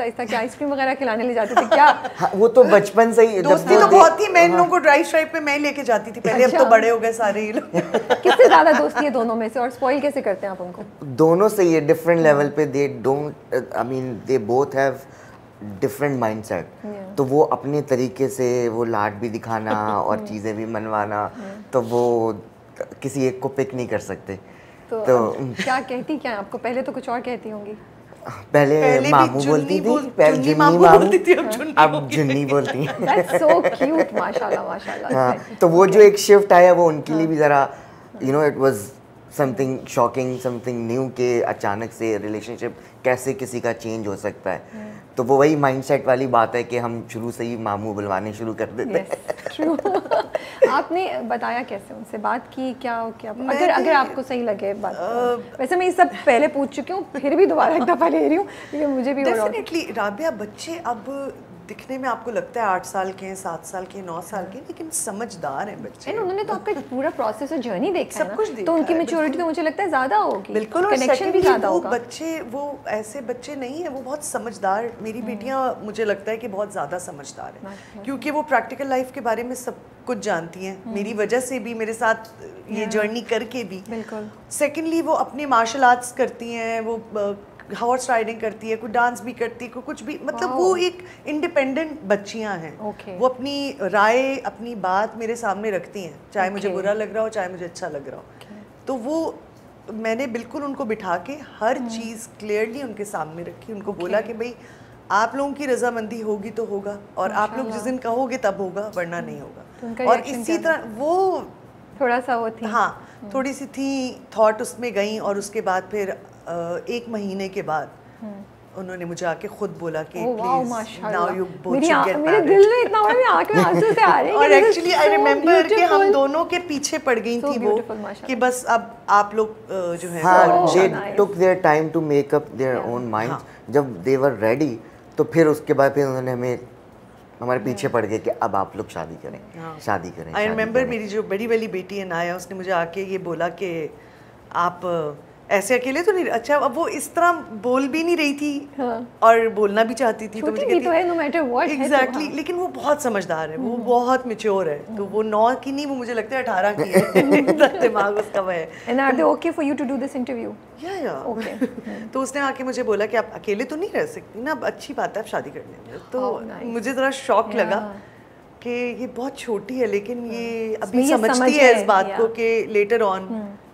ایسا کہ ice cream وغیرہ کھلانے لے جاتے تھے کیا؟ وہ تو بچپن سے ہی دوستی تو بہت تھی. میں ان لوگوں کو ڈرائی اسٹرائپ پہ میں لے کے جاتی تھی پہلے, اب تو بڑے ہو گئے سارے یہ لوگ. کس سے زیادہ دوستی ہے دونوں میں سے, اور اسپوائل کیسے کرتے ہیں آپ ان کو؟ دونوں سے یہ ڈفرینٹ لیول پہ. They don't I mean they both have different mindset. تو وہ اپنے طریقے سے وہ لاڈ بھی دکھانا اور چیزیں بھی منوانا, تو وہ کسی ایک کو پک نہیں کر سکتے. تو کیا کہتی کیا آپ کو؟ پہلے تو کچھ اور کہتی ہوں گی. پہلے مامو بولتی تھی, پہلے جنی مامو, اب جنی بولتی ہیں. That's so cute, ماشاءاللہ ماشاءاللہ. ہاں, تو وہ جو ایک شفٹ آیا وہ ان کے لیے بھی ذرا it was something shocking, something new, کہ اچانک سے ریلیشن شپ کیسے کسی کا چینج ہو سکتا ہے. تو وہ وہی مائنڈ سیٹ والی بات ہے کہ ہم شروع سے ہی مامو بلوانے شروع کر دیتے ہیں. آپ نے بتایا کیسے, ان سے بات کی کیا اگر آپ کو صحیح لگے بات؟ ویسے میں یہ سب پہلے پوچھ چکی ہوں, پھر بھی دوبارہ ایک دفعہ لے رہی ہوں کیونکہ مجھے بھی ڈیفینیٹلی. رابعہ, بچے اب دکھنے میں آپ کو لگتا ہے 8 سال کے ہیں, 7 سال کے, 9 سال کے, لیکن سمجھدار ہیں بچے. انہوں نے تو آپ کا پورا پروسیس اور جرنی دیکھا ہے سب کچھ دیکھا, تو ان کی میچورٹی تو مجھے لگتا ہے زیادہ ہوگی. بالکل. اور کنیکشن بھی زیادہ ہوگا. بچے وہ ایسے بچے نہیں ہیں, وہ بہت سمجھدار. میری بیٹیاں مجھے لگتا ہے کہ بہت زیادہ سمجھدار ہیں, کیونکہ وہ پریکٹیکل لائف کے بارے میں سب کچھ جانتی ہیں, میری وجہ سے بھی, میرے ساتھ یہ جرنی کر کے بھی. بالکل. سیکنڈلی وہ اپنے مارشل آرٹس کرتی ہیں, وہ ہارس رائڈنگ کرتی ہے, کوئی ڈانس بھی کرتی ہے, کوئی کچھ بھی, مطلب وہ ایک انڈیپینڈنٹ بچیاں ہیں. وہ اپنی رائے, اپنی بات میرے سامنے رکھتی ہیں, چاہے مجھے برا لگ رہا ہو, چاہے مجھے اچھا لگ رہا ہو. تو وہ میں نے بالکل ان کو بٹھا کے ہر چیز کلیئرلی ان کے سامنے رکھی. ان کو بولا کہ بھائی آپ لوگوں کی رضامندی ہوگی تو ہوگا, اور آپ لوگ جس دن کہو گے تب ہوگا, ورنہ نہیں ہوگا. اور اسی طرح وہ تھوڑا سا وہ تھی, ہاں تھوڑی سی تھی تھاٹ اس میں گئیں. اور اس کے بعد پھر 1 مہینے کے بعد انہوں نے مجھے آ کے خود بولا کہ please now you both should get married. میرے دل میں اتنا بڑا, میری آنکھ میں آنسو سے آ رہے ہیں. اور ایکچولی آئی ریممبر کہ ہم دونوں کے پیچھے پڑ گئی تھی وہ, کہ بس اب آپ لوگ جو ہے they took their time to make up their own minds. جب they were ready تو پھر اس کے بعد پھر انہوں نے ہمارے پیچھے پڑ گئے کہ اب آپ لوگ شادی کریں, شادی کریں. آئی ریممبر میری جو بڑی والی بیٹی ہے نایا, اس نے مجھے آ کے یہ بولا کہ آپ ایسے اکیلے تو نہیں. اچھا, اب وہ اس طرح بول بھی نہیں رہی تھی اور بولنا بھی چاہتی تھی, تو مجھے ایگزیکٹلی. لیکن وہ بہت سمجھدار ہے, وہ بہت میچور ہے. تو وہ 9 کی نہیں, وہ مجھے لگتا ہے 18 کی ہے, دماغ اس کا وہ ہے. And are they okay for you to do this interview? تو اس نے آ کے مجھے بولا کہ آپ اکیلے تو نہیں رہ سکتی نا, اب اچھی بات ہے آپ شادی کر لیں. تو مجھے ذرا شوق لگا کہ یہ بہت چھوٹی ہے, لیکن یہ ابھی سمجھتی ہے اس بات کو کہ لیٹر آن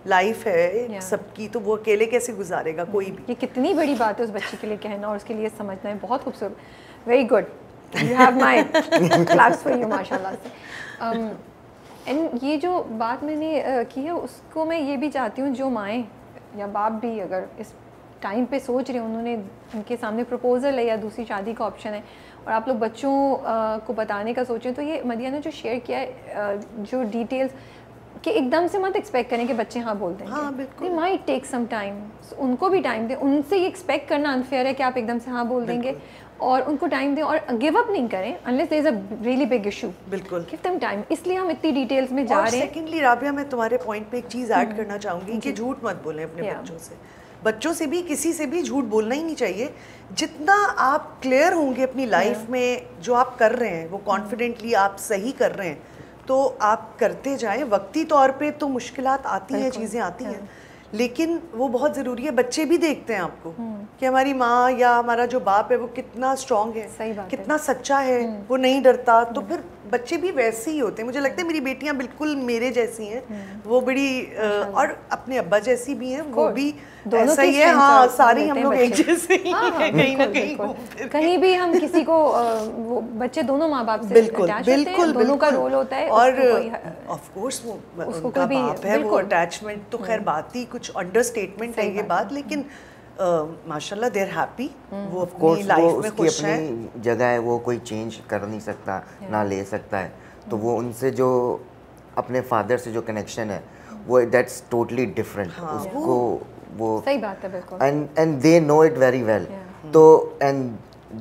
لائف ہے سب کی, تو وہ اکیلے کیسے گزارے گا کوئی بھی. یہ کتنی بڑی بات ہے اس بچی کے لیے کہنا اور اس کے لیے سمجھنا ہے. بہت خوبصورت, very good, you have my class for you ماشاءاللہ سے. اینڈ یہ جو بات میں نے کی ہے اس کو میں یہ بھی چاہتی ہوں, جو مائیں یا باپ بھی اگر اس ٹائم پہ سوچ رہے ہیں, انہوں نے ان کے سامنے پروپوزل ہے یا دوسری شادی کا آپشن ہے, اور آپ لوگ بچوں کو بتانے کا سوچیں, تو یہ مدیہ نے جو شیئر کیا ہے جو ڈیٹیلز, کہ ایک دم سے مت ایکسپیکٹ کریں کہ بچے ہاں بول دیں گے. They might take some time, ان کو بھی ٹائم دیں. ان سے یہ ایکسپیکٹ کرنا انفیئر ہے کہ آپ ایک دم سے ہاں بول دیں گے, اور ان کو ٹائم دیں اور گیو اپ نہیں کریں unless there is a really big issue. بالکل, give them time. اس لیے ہم اتنی ڈیٹیلز میں جا رہے ہیں. سیکنڈلی رابعہ, میں تمہارے پوائنٹ پہ ایک چیز ایڈ کرنا چاہوں گی کہ جھوٹ مت بولیں اپنے بچوں سے. بچوں سے بھی, کسی سے بھی جھوٹ بولنا ہی نہیں چاہیے. جتنا آپ کلیئر ہوں گے اپنی لائف میں, جو آپ کر رہے ہیں وہ کانفیڈنٹلی آپ صحیح کر رہے ہیں, تو آپ کرتے جائیں. وقتی طور پہ تو مشکلات آتی ہیں, چیزیں آتی ہیں, لیکن وہ بہت ضروری ہے. بچے بھی دیکھتے ہیں آپ کو کہ ہماری ماں یا ہمارا جو باپ ہے وہ کتنا اسٹرانگ ہے, کتنا سچا ہے, وہ نہیں ڈرتا. تو پھر بچے بھی ویسے ہی ہوتے ہیں. مجھے لگتا ہے میری بیٹیاں بالکل میرے جیسی ہیں, وہ بڑی اور اپنے ابا جیسی بھی ہیں, وہ بھی ایسا ہی ہے. ہاں, ساری ہم لوگ ایک جیسے ہی ہیں کہیں نہ کہیں. کہیں بھی ہم کسی کو, وہ بچے دونوں ماں باپ سے اٹیچ ہوتے ہیں, دونوں کا رول ہوتا ہے. اور آف کورس وہ ان کا باپ ہے, وہ اٹیچمنٹ تو خیر بات ہی کچھ انڈر اسٹیٹمنٹ ہے یہ بات, لیکن ماشاء اللہ دیر ہیپی, وہ اپنی لائف میں خوش ہیں. اپنی جگہ ہے, وہ کوئی چینج کر نہیں سکتا, نہ لے سکتا ہے. تو وہ ان سے جو اپنے فادر سے جو کنیکشن ہے وہ دیٹس ٹوٹلی ڈفرینٹ. اس کو وہ صحیح بات ہے بالکل, and they know it very well. تو اینڈ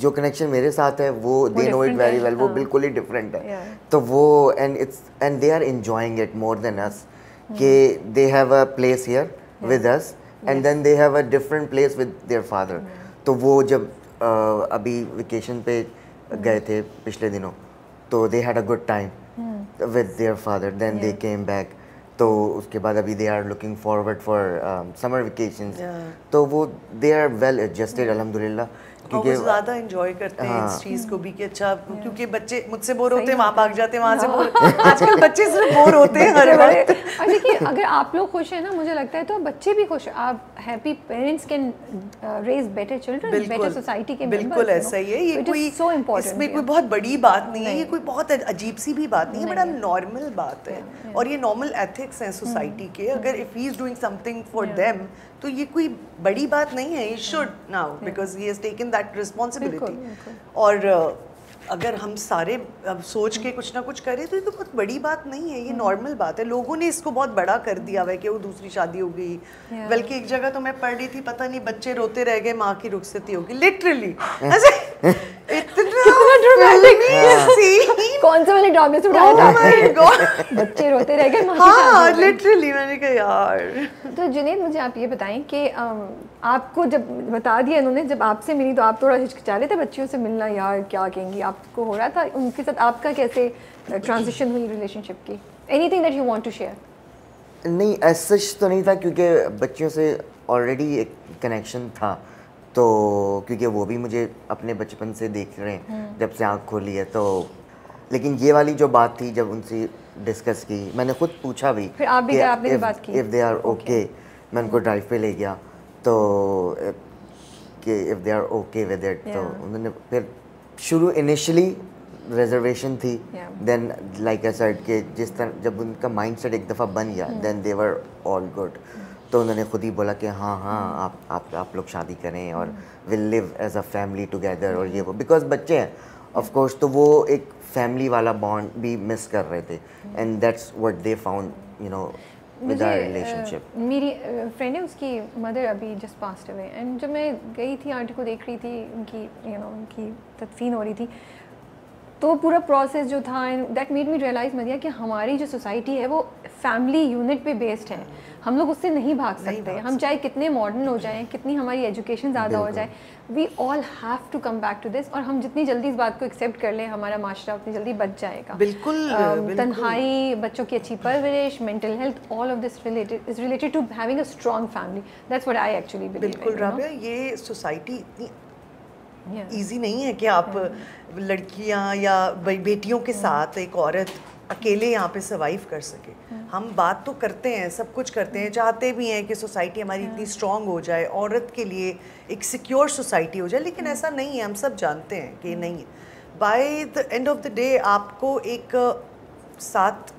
جو کنیکشن میرے ساتھ ہے وہ they know it very well, وہ بالکل ہی ڈفرینٹ ہے. تو وہ and they are enjoying it more than us, کہ they have a place here with us, and then they have a different place with their father. تو وہ جب ابھی ویکیشن پہ گئے تھے پچھلے دنوں, تو they had a good time with their father, then they came back, تو اس کے بعد ابھی they are looking forward for summer vacations, تو وہ دے آر ویل ایڈجسٹڈ الحمد للہ, کیونکہ زیادہ انجوائے کرتے ہیں اس چیز کو بھی کہ اچھا, کیونکہ بچے مجھ سے بور ہوتے ہیں وہاں بھاگ جاتے ہیں, وہاں سے بور, آج کل بچے صرف بور ہوتے ہیں ہر وقت. اور دیکھیے اگر آپ لوگ خوش ہیں نا, مجھے لگتا ہے تو بچے بھی خوش ہیں. آپ happy parents can raise better children, better society کے ممبرز. بالکل ایسا ہی ہے, یہ کوئی اس میں کوئی بہت بڑی بات نہیں ہے, یہ کوئی بہت عجیب سی بھی بات نہیں ہے, بڑا نارمل بات ہے, اور یہ نارمل ایتھکس ہیں سوسائٹی کے. اگر if he is doing some thing for them تو یہ کوئی بڑی بات نہیں ہے, he should now because he has taken that responsibility. اور اگر ہم سارے اب سوچ کے کچھ نہ کچھ کریں تو یہ تو بہت بڑی بات نہیں ہے, یہ نارمل بات ہے. لوگوں نے اس کو بہت بڑا کر دیا ہوا ہے کہ وہ دوسری شادی ہو گئی, بلکہ ایک جگہ تو میں پڑھ رہی تھی, پتہ نہیں بچے روتے رہ گئے, ماں کی رخصتی ہوگی, لٹرلی کون سے والے ڈرامے سے اٹھایا تھا, بچے روتے رہ گئے. ہاں لٹرلی میں نے کہا یار. تو جنید مجھے آپ یہ بتائیں کہ آپ کو جب بتا دیا انہوں نے, جب آپ سے ملی تو آپ تھوڑا ہچکچا رہے تھے بچیوں سے ملنا, یار کیا کہیں گی, آپ کو ہو رہا تھا ان کے ساتھ آپ کا کیسے ٹرانزیشن ہوئی ریلیشن شپ کی؟ Anything that you want to share? نہیں ایسا تو نہیں تھا, کیونکہ بچیوں سے آلریڈی ایک کنیکشن تھا, تو کیونکہ وہ بھی مجھے اپنے بچپن سے دیکھ رہے ہیں جب سے آنکھ کھولی ہے. تو لیکن یہ والی جو بات تھی جب ان سے ڈسکس کی, میں نے خود پوچھا بھی پھر آپ بھی آپ نے بات کی اف دے آر اوکے, میں ان کو ڈرائیو پہ لے گیا تو کہ if they are okay with it, تو انہوں نے پھر شروع انیشلی ریزرویشن تھی, دین لائک اے سیڈ کہ جس طرح جب ان کا مائنڈ سیٹ ایک دفعہ بن گیا دین دے ور آل گڈ, تو انہوں نے خود ہی بولا کہ ہاں ہاں آپ لوگ شادی کریں اور ول لیو ایز اے فیملی ٹوگیدر, اور یہ وہ بیکاز بچے ہیں آف کورس, تو وہ ایک فیملی والا بانڈ بھی مس کر رہے تھے, and that's what they found you know with our relationship. میری فرینڈ ہے, اس کی مدر ابھی جسٹ پاسڈ اوے, اینڈ جب میں گئی تھی آنٹی کو دیکھ رہی تھی, ان کی ان کی تدفین ہو رہی تھی, تو پورا پروسیس جو تھا that made me realise Madhya کہ ہماری جو سوسائٹی ہے وہ فیملی یونٹ پہ بیسڈ ہے. ہم لوگ اس سے نہیں بھاگ سکتے, ہم چاہے کتنے ماڈرن ہو جائیں, کتنی ہماری ایجوکیشن زیادہ ہو جائے, we all have to come back to this, اور ہم جتنی جلدی اس بات کو ایکسیپٹ کر لیں ہمارا معاشرہ اتنی جلدی بچ جائے گا. بالکل تنہائی, بچوں کی اچھی پرورش, mental health, all of this is related to having a strong family. That's what I actually believe. بالکل رابعہ, یہ سوسائٹی اتنی ایزی نہیں ہے کہ آپ لڑکیاں یا بیٹیوں کے ساتھ ایک عورت اکیلے یہاں پہ سروائیو کر سکے. ہم بات تو کرتے ہیں, سب کچھ کرتے ہیں, چاہتے بھی ہیں کہ سوسائٹی ہماری اتنی اسٹرانگ ہو جائے, عورت کے لیے ایک سیکیور سوسائٹی ہو جائے, لیکن ایسا نہیں ہے, ہم سب جانتے ہیں کہ نہیں. By the and of the day آپ کو ایک ساتھ